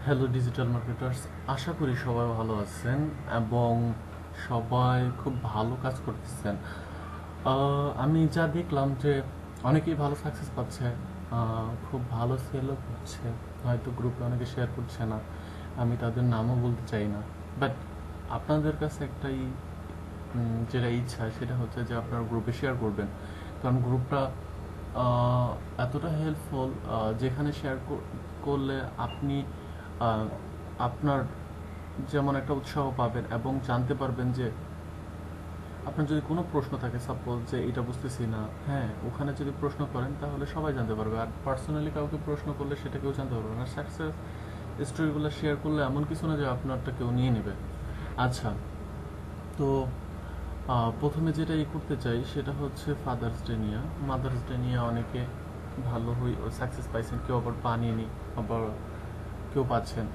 Hello digital marketers, আশা করি সবাই ভালো আছেন এবং সবাই খুব ভালো কাজ করতেছেন। আমি যা দেখলাম যে অনেকেই ভালো সাকসেস পাচ্ছে, খুব ভালো সেলও করছে। হয়তো গ্রুপে অনেকে শেয়ার করছে না, আমি তাদের নামও বলতে চাই না। বাট আপনাদের কাছে একটাই যেটা ইচ্ছা সেটা হচ্ছে যে আপনারা গ্রুপে শেয়ার করবেন, কারণ গ্রুপটা এতটা হেল্পফুল। যেখানে শেয়ার করলে আপনি আহ, আপনার যেমন একটা উৎসাহ পাবেন এবং জানতে পারবেন যে আপনার যদি কোনো প্রশ্ন থাকে, সাপোজ যে এটা বুঝতেছি না, হ্যাঁ ওখানে যদি প্রশ্ন করেন তাহলে সবাই জানতে পারবে। আর পার্সোনালি কাউকে প্রশ্ন করলে সেটা কেউ জানতে পারবে না। সাকসেস স্টোরিগুলো শেয়ার করলে এমন কিছু না যে আপনারটা কেউ নিয়ে নেবে। আচ্ছা, তো প্রথমে যেটা করতে চাই সেটা হচ্ছে ফাদার্স ডে নিয়ে। মাদার্স ডে নিয়ে অনেকে ভালো সাকসেস পাইছেন, কেউ আবার পাননি, আবার কেউ পাচ্ছেন।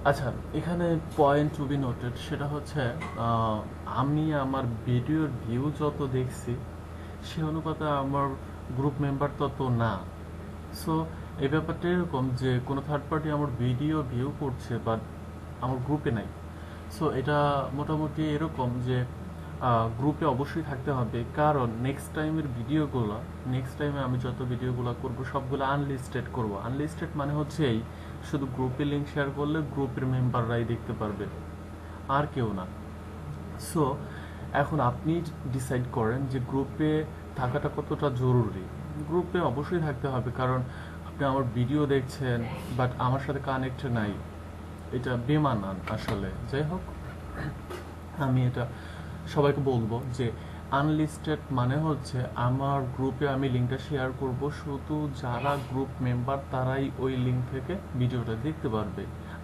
আচ্ছা, এখানে পয়েন্ট টু বি নোটেড সেটা হচ্ছে আমি আমার ভিডিওর ভিউ যত দেখছি সে অনুপাতে আমার গ্রুপ মেম্বার তত না। সো এই ব্যাপারটা এরকম যে কোনো থার্ড পার্টি আমার ভিডিও ভিউ করছে বাট আমার গ্রুপে নাই। সো এটা মোটামুটি এরকম যে গ্রুপে অবশ্যই থাকতে হবে, কারণ নেক্সট টাইমে আমি যত ভিডিওগুলো করব সবগুলো আনলিস্টেড করব। আনলিস্টেড মানে হচ্ছে এই, শুধু গ্রুপে লিঙ্ক শেয়ার করলে গ্রুপের মেম্বাররাই দেখতে পারবে, আর কেউ না। সো এখন আপনি ডিসাইড করেন যে গ্রুপে থাকাটা কতটা জরুরি। গ্রুপে অবশ্যই থাকতে হবে, কারণ আপনি আমার ভিডিও দেখছেন বাট আমার সাথে কানেক্ট নাই, এটা বেমানান আসলে। যাই হোক, আমি এটা সবাইকে বলবো যে আনলিস্টেড মানে হচ্ছে আমার গ্রুপে আমি লিঙ্কটা শেয়ার করব, শুধু যারা গ্রুপ মেম্বার তারাই ওই লিঙ্ক থেকে ভিডিওটা দেখতে পারবে,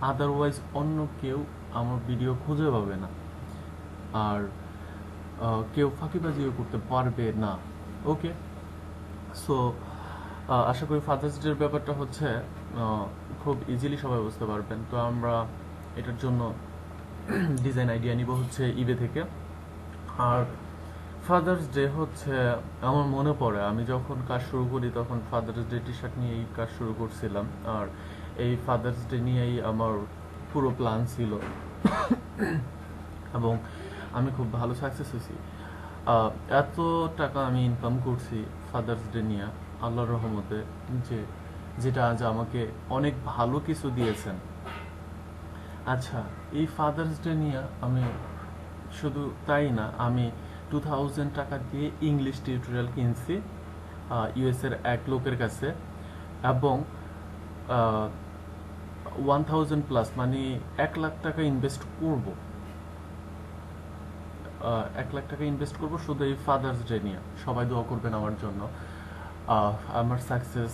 আদারওয়াইজ অন্য কেউ আমার ভিডিও খুঁজে পাবে না। আর কেউ ফাঁকিবাজিও করতে পারবে না। ওকে, সো আশা করি ফাদার্স ডের ব্যাপারটা হচ্ছে খুব ইজিলি সবাই বুঝতে পারবেন। তো আমরা এটার জন্য ডিজাইন আইডিয়া নিব হচ্ছে ইবে থেকে। আর ফাদার্স ডে হচ্ছে আমার মনে পড়ে আমি যখন কাজ শুরু করি তখন ফাদার্স ডে টি শার্ট নিয়েই কাজ শুরু করছিলাম। আর এই ফাদার্স ডে নিয়েই আমার পুরো প্ল্যান ছিল এবং আমি খুব ভালো সাকসেস হয়েছি। আহ, এত টাকা আমি ইনকাম করছি ফাদার্স ডে নিয়ে, আল্লাহর রহমতে, যে যেটা আজ আমাকে অনেক ভালো কিছু দিয়েছেন। আচ্ছা, এই ফাদার্স ডে নিয়ে আমি শুধু তাই না, আমি 2000 টাকা দিয়ে ইংলিশ টিউটোরিয়াল কিনছি ইউএস এর এক লোকের কাছে, এবং 1000+ মানে 1 লাখ টাকা ইনভেস্ট করব। 1 লাখ টাকা ইনভেস্ট করব শুধু এই ফাদার্স ডে নিয়ে। সবাই দোয়া করবেন আমার জন্য। আমার সাকসেস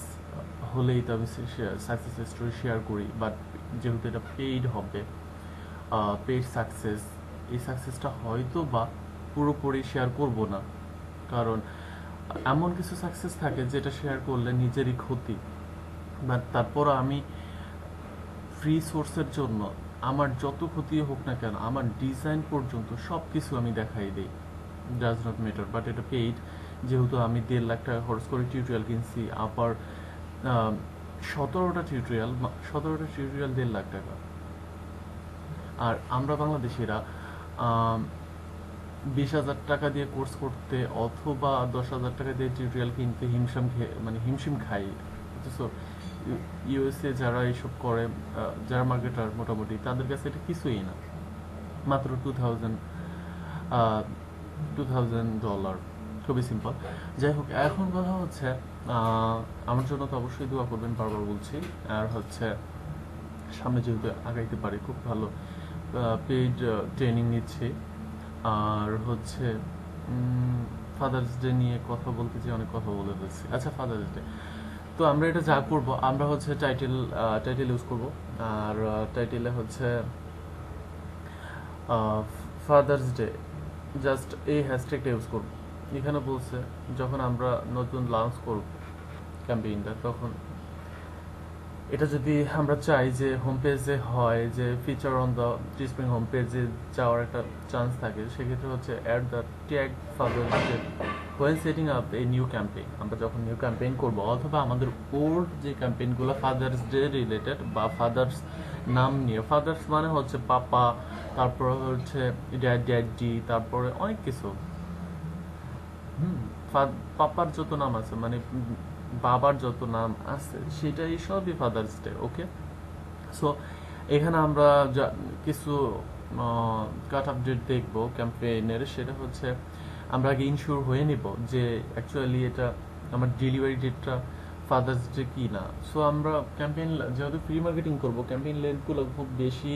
হলেই তো আমি সাকসেস স্টোরি শেয়ার করি, বাট যেহেতু এটা পেইড হবে, পেইড সাকসেস, এই সাকসেসটা হয়তো বা পুরোপুরি শেয়ার করব না, কারণ এমন কিছু সাকসেস থাকে যেটা শেয়ার করলে নিজেরই ক্ষতি। বাট তারপর আমি ফ্রি সোর্সের জন্য আমার যত ক্ষতি হোক না কেন, আমার ডিজাইন পর্যন্ত সব কিছু আমি দেখাই দিই, ডাজ নট ম্যাটার। বাট এটা পেইড, যেহেতু আমি 1.5 লাখ টাকা খরচ করে টিউটোরিয়াল কিনছি, আবার 17টা টিউটোরিয়াল 1.5 লাখ টাকা। আর আমরা বাংলাদেশিরা 20,000 টাকা দিয়ে কোর্স করতে অথবা 10,000 টাকা দিয়ে টিউটোরিয়াল কিনতে হিমশিম খাই। সো ইউএসএ যারা এইসব করে, যারা মার্কেটার মোটামুটি, তাদের কাছে এটা কিছুই না, মাত্র $2,000। খুবই সিম্পল। যাই হোক, এখন কথা হচ্ছে আমার জন্য তো অবশ্যই দোয়া করবেন, বারবার বলছি। আর হচ্ছে সামনে যেহেতু আগাইতে পারি, খুব ভালো পেইড ট্রেনিং নিচ্ছি। আর হচ্ছে ফাদার্স ডে নিয়ে কথা বলতে যে অনেক কথা বলে ফেলছি। আচ্ছা, ফাদার্স ডে, তো আমরা এটা যা করব, আমরা হচ্ছে টাইটেল ইউজ করব। আর টাইটেলে হচ্ছে ফাদার্স ডে, জাস্ট এই হ্যাশট্যাগটা ইউজ করব। এখানে বলছে যখন আমরা নতুন লঞ্চ করব ক্যাম্পেইনটা, তখন এটা যদি আমরা চাই যে হোম পেজে হয়, যে feature on the Teespring home পেজে যাওয়ার একটা চান্স থাকে, সেক্ষেত্রে হচ্ছে add the tag Father's Day when setting up এই নিউ ক্যাম্পেইন। আমরা যখন নিউ ক্যাম্পেইন করব, অথবা আমাদের ওল্ড যে ক্যাম্পেইনগুলো ফাদার্স ডে রিলেটেড বা ফাদার্স নাম নিয়ে। ফাদার্স মানে হচ্ছে পাপা, তারপরে হচ্ছে ড্যাডি, তারপরে অনেক কিছু। হুম। পাপার যত নাম আছে মানে বাবার যত নাম আছে সেটাই সবই ফাদার্স ডে। ওকে, সো এখানে আমরা কিছু কাট আপডেট দেখবো ক্যাম্পেইনের। সেটা হচ্ছে আমরা আগে ইনশিওর হয়ে নিব যে অ্যাকচুয়ালি এটা আমার ডেলিভারি ডেটটা ফাদার্স ডে কি না। সো আমরা ক্যাম্পেইন যেহেতু ফ্রি মার্কেটিং করব, ক্যাম্পেইন লেন্থগুলো খুব বেশি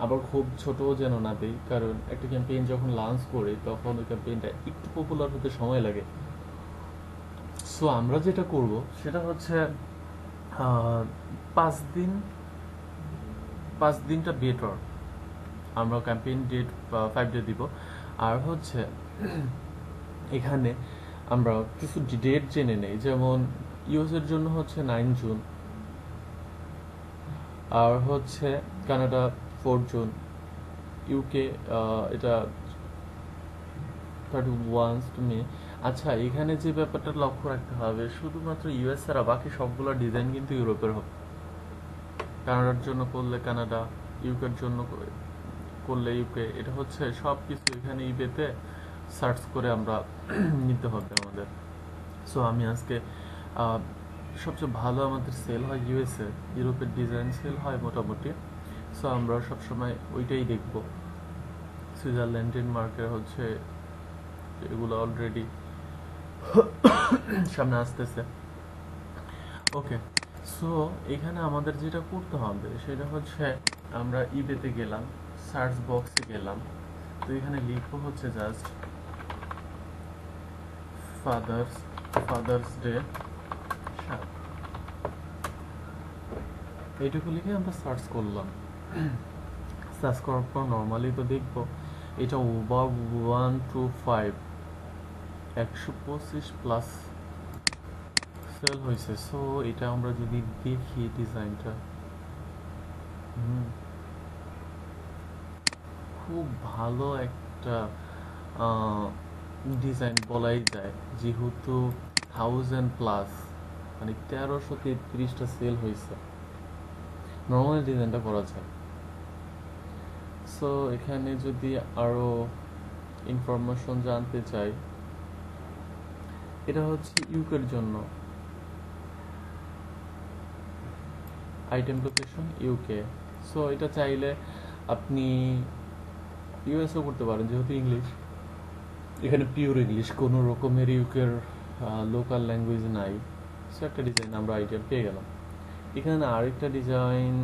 আবার খুব ছোটও যেন না দেই, কারণ একটা ক্যাম্পেইন যখন লঞ্চ করে তখন ওই ক্যাম্পেইনটা একটু পপুলার হতে সময় লাগে। সো আমরা যেটা করব সেটা হচ্ছে 5 দিন, 5 দিনটা বেটার। আমরা ক্যাম্পেইন ডেট 5 ডে দিব। আর হচ্ছে এখানে আমরা কিছু ডেট জেনে নেই, যেমন ইউএস এর জন্য হচ্ছে 9 জুন, আর হচ্ছে কানাডা 4 জুন, ইউকে এটা 31 মে। আচ্ছা, এখানে যে ব্যাপারটা লক্ষ্য রাখতে হবে, শুধুমাত্র ইউএস ছাড়া বাকি সবগুলো ডিজাইন কিন্তু ইউরোপের হবে। কানাডার জন্য করলে কানাডা, ইউকের জন্য করলে ইউকে, এটা হচ্ছে সব কিছু এখানে ইবেতে সার্চ করে আমরা নিতে হবে আমাদের। সো আমি আজকে সবচেয়ে ভালো আমাদের সেল হয় ইউএসএ, ইউরোপের ডিজাইন সেল হয় মোটামুটি। সো আমরা সবসময় ওইটাই দেখব। সুইজারল্যান্ড, ডেনমার্কের হচ্ছে এগুলো অলরেডি সামনে আসতেছে। ওকে, সো এখানে আমাদের যেটা করতে হবে সেটা হচ্ছে আমরা ইবেতে গেলাম, সার্চ বক্সে গেলাম, তো এখানে লিখবো হচ্ছে জাস্ট ফাদার্স ফাদার্স ডে, এইটুকু লিখে আমরা সার্চ করলাম। সার্চ করার পর নর্মালি তো দেখবো এটা ওভার 125 125+ সেল হয়েছে। সো এটা আমরা যদি দেখি ডিজাইনটা, খুব ভালো একটা ডিজাইন বলাই যায়, যেহেতু 1000+, মানে 1333টা সেল হয়েছে, নর্মাল ডিজাইনটা করা যায়। সো এখানে যদি আরো ইনফরমেশন জানতে চাই, এটা হচ্ছে ইউকের জন্য, আইটেম লোকেশন ইউকে। সো এটা চাইলে আপনি ইউএসও করতে পারেন, যেহেতু ইংলিশ এখানে পিওর ইংলিশ, কোনো রকমের ইউকের লোকাল ল্যাঙ্গুয়েজ নাই। সো একটা ডিজাইন আমরা আইডিয়া পেয়ে গেলাম। এখানে আরেকটা ডিজাইন,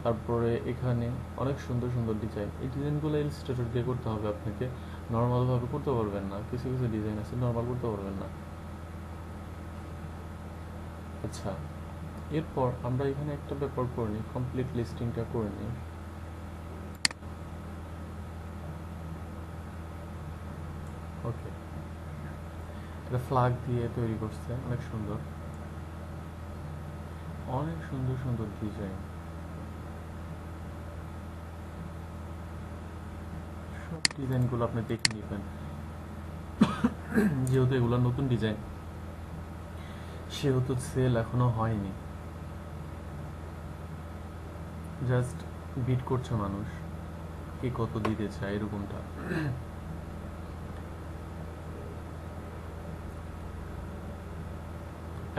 তারপরে এখানে অনেক সুন্দর সুন্দর ডিজাইন। এই ডিজাইনগুলো ইলাস্ট্রেটর দিয়ে করতে হবে আপনাকে, নর্মালভাবে করতে পারবেন না। কিছু কিছু ডিজাইন আছে নর্মাল করতে পারবেন না। আচ্ছা, এরপর আমরা এখানে একটা ব্যাপার করে নিই, কমপ্লিট লিস্টিংটা করে নিই। ওকে, এটা ফ্ল্যাগ দিয়ে তৈরি করছে, অনেক সুন্দর, অনেক সুন্দর সুন্দর ডিজাইন। সব ডিজাইনগুলো আপনি দেখে নেবেন, যেহেতু এগুলো নতুন ডিজাইন সেহেতু সেল এখনো হয়নি, জাস্ট বিট করছে মানুষ কে কত দিতে চায় এরকমটা।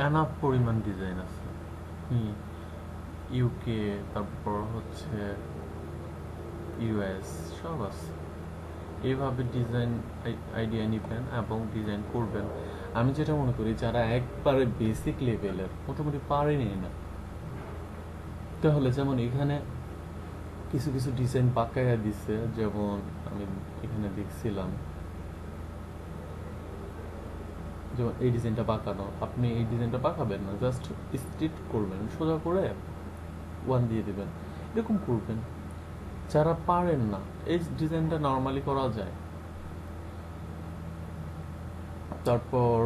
এনাফ পরিমাণ ডিজাইন আছে। ইউকে, তারপর হচ্ছে ইউএস, সব আছে। এইভাবে ডিজাইন আইডিয়া নিবেন এবং ডিজাইন করবেন। আমি যেটা মনে করি, যারা একবারে বেসিক লেভেলের মোটামুটি পারেনি না, তাহলে যেমন এখানে কিছু কিছু ডিজাইন বাঁকাইয়া দিছে, যেমন আমি এখানে দেখছিলাম, যেমন এই ডিজাইনটা বাঁকানো, আপনি এই ডিজাইনটা বাঁকাবেন না, জাস্ট স্ট্রিট করবেন, সোজা করে ওয়ান দিয়ে দিবেন, এরকম করবেন। যারা পারেন না, এই ডিজাইনটা নর্মালি করা যায়। তারপর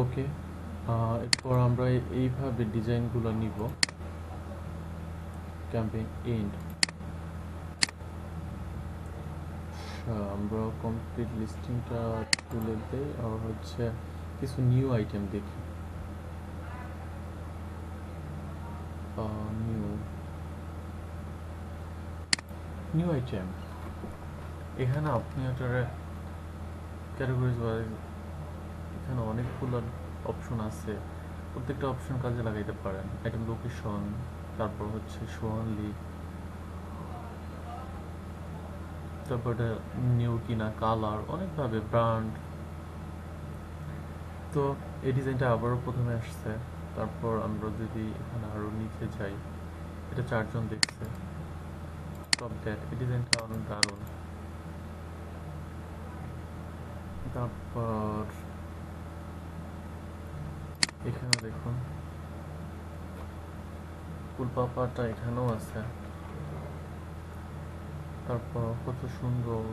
ওকে, এরপর আমরা এইভাবে ডিজাইনগুলো নিব। ক্যাম্পেইন এন্ড, আচ্ছা, আমরা কমপ্লিট লিস্টিংটা তুলে দেই আর হচ্ছে কিছু নিউ আইটেম দেখি। নিউ নিউ আইটেম, এখানে আপনি এটার ক্যাটাগরিজ ওয়াইজ এখানে অনেকগুলো অপশন আছে, প্রত্যেকটা অপশন কাজে লাগাইতে পারেন। আইটেম লোকেশন, তারপর হচ্ছে শো অনলি, তারপর এটা নিউ কিনা, কালার, অনেকভাবে ব্র্যান্ড। তো এই ডিজাইনটা আবারও প্রথমে আসছে। তারপর আমরা যদি এখানে আরও নিচে যাই, এটা 4 জন দেখছে। টপ দ্যাট, এই ডিজাইনটা অনেক দারুণ। তারপর এখানে দেখুন ফুল পাপাটা এখানেও আছে। তারপর কত সুন্দর,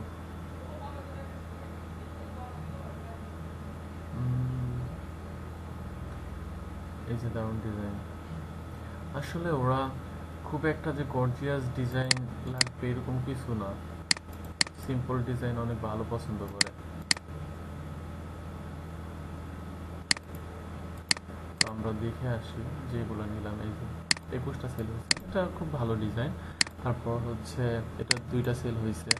এই যে দারুণ ডিজাইন। আসলে ওরা খুব একটা যে গর্জিয়াস ডিজাইন লাগবে এরকম কিছু না, সিম্পল ডিজাইন অনেক ভালো পছন্দ করে। তো আমরা দেখে আসি যেগুলো নিলাম। এই যে 21টা সেল হয়েছে, এটা খুব ভালো ডিজাইন। তারপর হচ্ছে এটা 2টা সেল হয়েছে।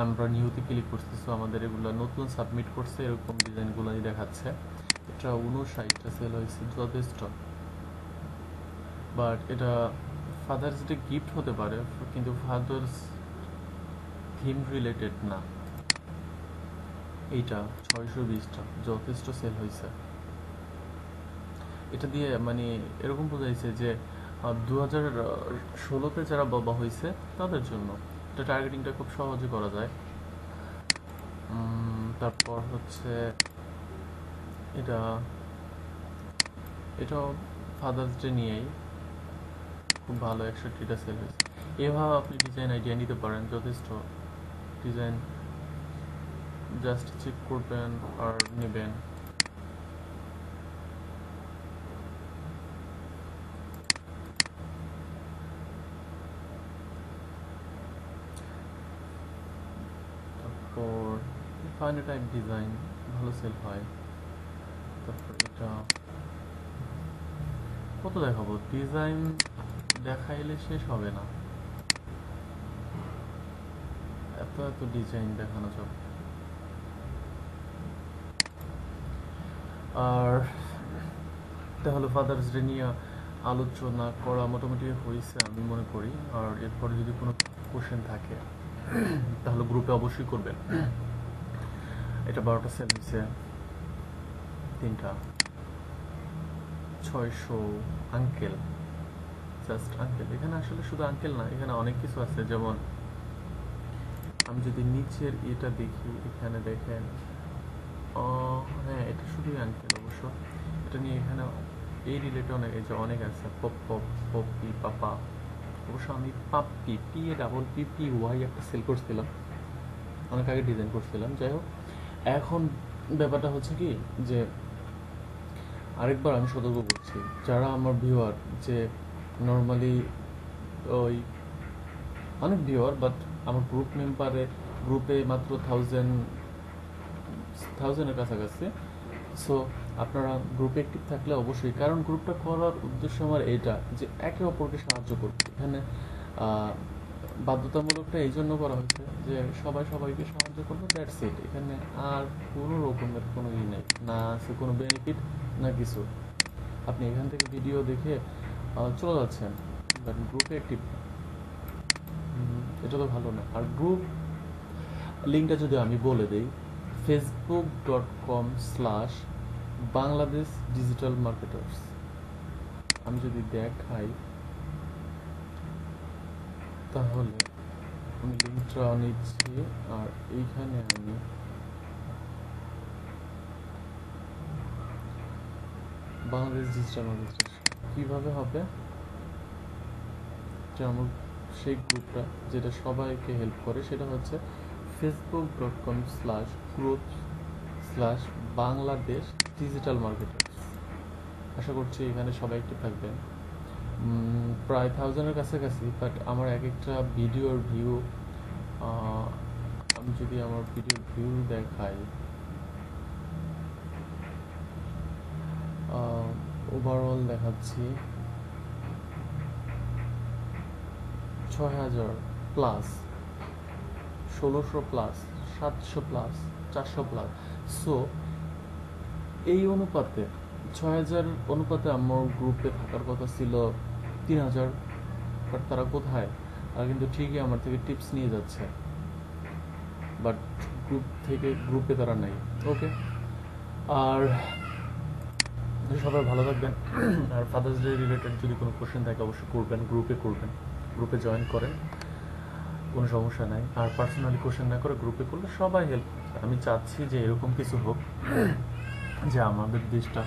আমরা নিউতে ক্লিক করছি, সো আমাদের এগুলো নতুন সাবমিট করছে এরকম ডিজাইনগুলোই দেখাচ্ছে। এটা 59টা সেল হয়েছে, যথেষ্ট। বাট এটা ফাদার্স ডে গিফট হতে পারে, কিন্তু ফাদার্স থিম রিলেটেড না। এইটা 620টা, যথেষ্ট সেল হয়েছে। এটা দিয়ে মানে এরকম বোঝাইছে যে 2016-তে যারা বাবা হয়েছে তাদের জন্য এটা টার্গেটিংটা খুব সহজে করা যায়। তারপর হচ্ছে এটা এটাও ফাদার্স ডে নিয়েই খুব ভালো 61টা সেল হয়েছে। এভাবে আপনি ডিজাইন আইডিয়া নিতে পারেন, যথেষ্ট ডিজাইন জাস্ট চেক করবেন আর নেবেন। তারপর ফাইনাল টাইপ ডিজাইন ভালো সেল হয়। তারপর এটা কত দেখাবো, ডিজাইন দেখাইলে শেষ হবে না, এত এত ডিজাইন দেখানো যাবে। আর তাহলে ফাদার্স ডে নিয়ে আলোচনা করা মোটামুটি হয়েছে আমি মনে করি। আর এরপরে যদি কোনো কোশ্চেন থাকে তাহলে গ্রুপে অবশ্যই করবেন। এটা 12টা সেল হয়েছে, 3টা 600 আঙ্কেল, জাস্ট আঙ্কেল। এখানে আসলে শুধু আঙ্কেল না, এখানে অনেক কিছু আছে। যেমন আমি যদি নিচের এটা দেখি, এখানে দেখেন হ্যাঁ এটা শুধুই আঙ্কেল অবশ্য। এটা নিয়ে এখানে এই রিলেটেড অনেক, এই যে অনেক আছে, পপ পপ, পপি, পাপা। অবশ্য আমি pappy, P A double P P Y একটা সেল করছিলাম, অনেক আগে ডিজাইন করছিলাম। যাই হোক, এখন ব্যাপারটা হচ্ছে কি যে আরেকবার আমি সতর্ক করছি যারা আমার ভিউয়ার, যে নর্মালি ওই অনেক ভিউয়ার বাট আমার গ্রুপ মেম্বারে গ্রুপে মাত্র 1000-এর কাছাকাছি। সো আপনারা গ্রুপে অ্যাক্টিভ থাকলে অবশ্যই, কারণ গ্রুপটা করার উদ্দেশ্য আমার এটা যে একে অপরকে সাহায্য করবে। এখানে বাধ্যতামূলকটা এই জন্য করা হয়েছে যে সবাই সবাইকে সাহায্য করবে, দ্যাটস ইট। এখানে আর কোনো রকমের কোনো ই নেই, না আছে কোনো বেনিফিট না কিছু। আপনি এখান থেকে ভিডিও দেখে চলে যাচ্ছেন, বাট গ্রুপে অ্যাক্টিভ এটা তো ভালো না। আর গ্রুপ লিঙ্কটা যদি আমি বলে দিই, facebook.com/বাংলাদেশ ডিজিটাল মার্কেটার্স। আমি যদি দেখাই তাহলে আমি লিঙ্কটা নিচ্ছি, আর এইখানে আমি বাংলাদেশ ডিজিটাল মার্কেটার্স কীভাবে হবে, যে আমার সেই গ্রুপটা যেটা সবাইকে হেল্প করে, সেটা হচ্ছে facebook.com/group/বাংলাদেশ ডিজিটাল মার্কেটার্স। আশা করছি এখানে সবাই একটু থাকবেন। প্রায় 1000-এর কাছাকাছি, বাট আমার এক একটা ভিডিওর ভিউ আমি যদি আমার ভিডিও ভিউ দেখাই, ওভারঅল দেখাচ্ছি 6,000 plus, 1,600 plus, 700 plus, 400 plus. So এই অনুপাতে 6,000 অনুপাতে আমার গ্রুপে থাকার কথা ছিল 3,000, বাট তারা কোথায়? তারা কিন্তু ঠিকই আমার থেকে টিপস নিয়ে যাচ্ছে, বাট গ্রুপে তারা নাই। ওকে, আর সবাই ভালো থাকবেন। আর ফাদার্স ডে রিলেটেড যদি কোনো কোশ্চেন থাকে অবশ্যই করবেন, গ্রুপে জয়েন করেন, কোনো সমস্যা নাই। আর পার্সোনালি কোশ্চেন না করে গ্রুপে করলে সবাই হেল্প করবে। আমি চাচ্ছি যে এরকম কিছু হোক যে আমাদের দেশটা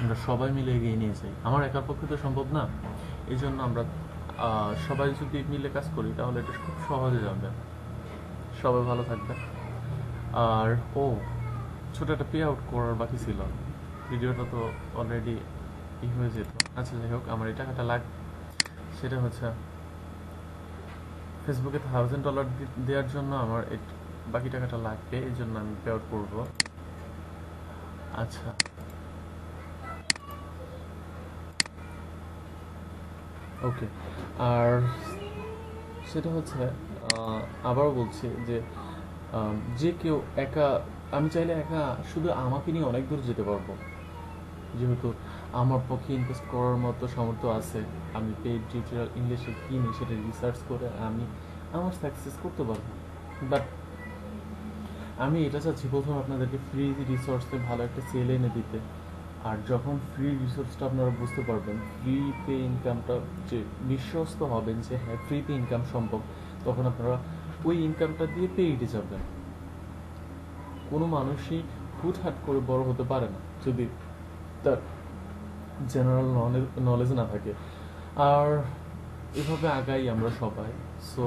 আমরা সবাই মিলে এগিয়ে নিয়ে যাই। আমার একার পক্ষে তো সম্ভব না, এই জন্য আমরা সবাই যদি মিলে কাজ করি তাহলে এটা খুব সহজে যাবে। সবাই ভালো থাকবে। আর ছোট একটা পে আউট করার বাকি ছিল, ভিডিওটা তো অলরেডি হয়ে যেত। আচ্ছা, যাই হোক, আমার এই টাকাটা লাগবে। সেটা হচ্ছে ফেসবুকে $1,000 দেওয়ার জন্য আমার বাকি টাকাটা লাগবে, এই জন্য আমি পে আউট করবো। আচ্ছা, ওকে। আর সেটা হচ্ছে আবারও বলছি যে যে কেউ একা, আমি চাইলে একা শুধু আমাকে নিয়ে অনেক দূর যেতে পারবো, যেহেতু আমার পক্ষে ইনভেস্ট করার মতো সামর্থ্য আছে। আমি পেইড টিউটোরিয়াল ইংলিশে কিনি, সেটা রিসার্চ করে আমি আমার সাকসেস করতে পারবো। বাট আমি এটা চাচ্ছি প্রথমে আপনাদেরকে ফ্রি রিসোর্সে ভালো একটা সেল এনে দিতে। আর যখন ফ্রি রিসোর্সটা আপনারা বুঝতে পারবেন, ফ্রি পে ইনকামটা যে বিশ্বস্ত হবেন যে হ্যাঁ ফ্রিতে ইনকাম সম্ভব, তখন আপনারা ওই ইনকামটা দিয়ে পেইডে যাবেন। কোনো মানুষই হুটহাট করে বড় হতে পারে না যদি তার জেনারেল নলেজ না থাকে। আর এভাবে আগাই আমরা সবাই। সো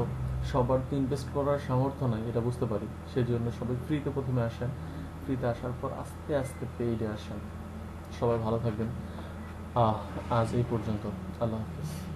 সবার তো ইনভেস্ট করার সামর্থ্য নাই, এটা বুঝতে পারি। সেই জন্য সবাই ফ্রিতে প্রথমে আসেন, ফ্রিতে আসার পর আস্তে আস্তে পেইডে আসেন। সবাই ভালো থাকবেন। আজ এই পর্যন্ত। আল্লাহ হাফিজ।